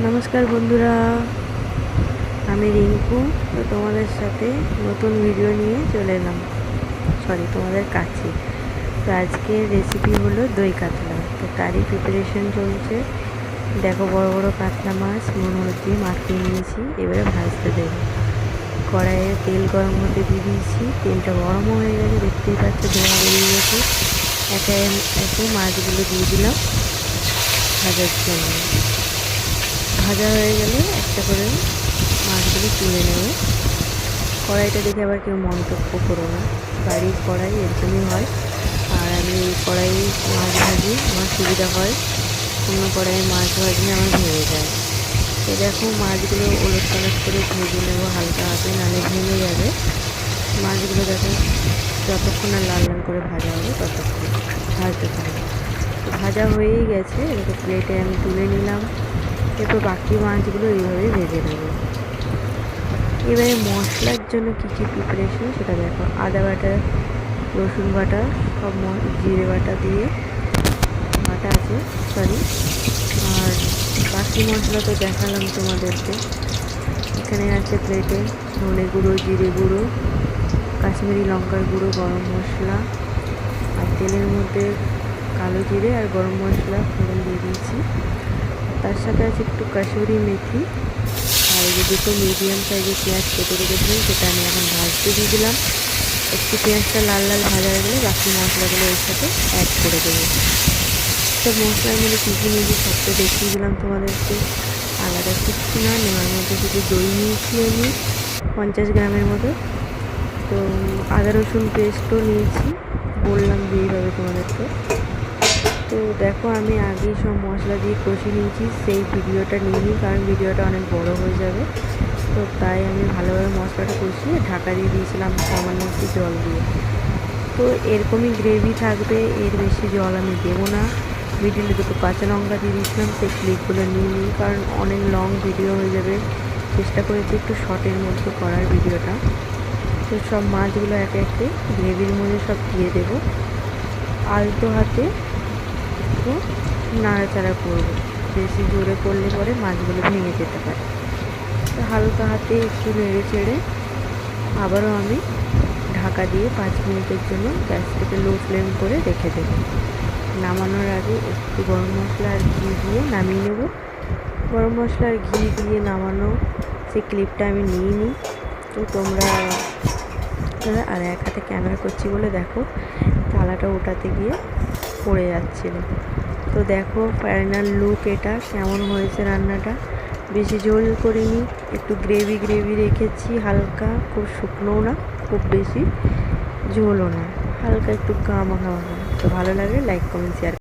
নমস্কার বন্ধুরা, আমি রিঙ্কু। তো তোমাদের সাথে নতুন ভিডিও নিয়ে চলে এলাম, তোমাদের কাছে। তো আজকের রেসিপি হলো দই কাতলা। তো তারই প্রিপারেশন চলছে। দেখো, বড় বড় কাতলা মাছ নুন হলুদ দিয়ে মাখিয়ে নিয়েছি। এবারে ভাজতে দেবো। কড়াইয়ে তেল গরম হতে দিয়ে দিয়েছি। তেলটা গরমও হয়ে গেছে, দেখতেই পাচ্ছ ধোঁয়া বেরিয়ে গেছে। একে একে মাছগুলো দিয়ে দিলাম ভাজার জন্য। ভাজা হয়ে গেলে একটা করে মাছগুলো তুলে নেব। কড়াইটা দেখে আবার কেউ মন্তব্য করো না, বাড়ির কড়াই এরকমই হয়। আর আমি এই কড়াই মাছ ভাজি, আমার সুবিধা হয়। অন্য কড়াইয়ে মাছ ভাজলে আমার ভেঙে যায়। তো দেখো, মাছগুলো ওলট পালট করে ভেজে নেবো হালকা হাতে, নাহলে ভেঙে যাবে। মাছগুলো দেখো, যতক্ষণ না লাল লাল করে ভাজা হবে ততক্ষণ ভাজতে থাকবে। তো ভাজা হয়েই গেছে, এটাকে প্লেটে আমি তুলে নিলাম। এরপর বাকি মাছগুলো এইভাবে ভেজে নেব। এবারে মশলার জন্য কী কী প্রিপারেশন সেটা দেখো। আদা বাটা, রসুন বাটা, সব জিরে বাটা দিয়ে বাটা আছে, আর বাকি মশলা তো দেখালাম তোমাদেরকে। এখানে আছে প্লেটে ধনে গুঁড়ো, জিরে গুঁড়ো, কাশ্মীরি লঙ্কার গুঁড়ো, গরম মশলা, আর তেলের মধ্যে কালো জিরে আর গরম মশলা ফোড়ন দিয়ে দিয়েছি। তার সাথে আছে একটু কাসুরি মেথি, আর এই যে দুটো মিডিয়াম সাইজের পেঁয়াজ কেটে রেখেছিলাম, সেটা আমি এখন ভাজতে দিয়ে দিলাম। একটু পেঁয়াজটা লাল লাল ভাজা হয়ে গেলে বাকি মশলাগুলো এর সাথে অ্যাড করে দেবো। সব মশলার মধ্যে কী কী নিয়েছি সব তো দেখিয়ে দিলাম তোমাদেরকে, আলাদা কিছু না। নেওয়ার মধ্যে শুধু দই নিয়েছি আমি 50 গ্রামের মতো। তো আদা রসুন পেস্টও নিয়েছি, বললাম যে এইভাবে তোমাদেরকে। তো দেখো, আমি আগেই সব মশলা দিয়ে কষিয়ে নিয়েছি, সেই ভিডিওটা নিইনি, কারণ ভিডিওটা অনেক বড় হয়ে যাবে। তো তাই আমি ভালোভাবে মশলাটা কষিয়ে ঢাকা দিয়ে দিয়েছিলাম সামান্য একটু জল দিয়ে। তো এরকমই গ্রেভি থাকবে, এর বেশি জল আমি দেবো না। মিডিলে দুটো কাঁচা লঙ্কা দিয়ে দিয়েছিলাম, সেই ক্লিপগুলো নিই, কারণ অনেক লং ভিডিও হয়ে যাবে। চেষ্টা করেছি একটু শর্টের মধ্যে করার ভিডিওটা। তো সব মাছগুলো একে একে গ্রেভির মধ্যে সব দিয়ে দেবো। আলতো হাতে একটু নাড়াচাড়া করবো, বেশি জোরে করলে পরে মাছগুলো ভেঙে যেতে পারে। তো হালকা হাতে একটু নেড়ে চেড়ে আবারও আমি ঢাকা দিয়ে 5 মিনিটের জন্য গ্যাসটাকে লো ফ্লেম করে রেখে দেবো। নামানোর আগে একটু গরম মশলা আর ঘি দিয়ে নামিয়ে নেব। গরম মশলা আর ঘি দিয়ে নামানো সেই ক্লিপটা আমি নিইনি। তো তোমরা আর এক হাতে ক্যামেরা করছি বলে দেখো থালাটা ওঠাতে গিয়ে পড়ে যাচ্ছিল। তো দেখো ফাইনাল লুক এটা কেমন হয়েছে রান্নাটা। বেশি ঝোল করিনি, একটু গ্রেভি গ্রেভি রেখেছি, হালকা, খুব শুকনোও না, খুব বেশি ঝোলও না, হালকা একটু গা মাখা মাখা। তো ভালো লাগলে লাইক কমেন্ট শেয়ার।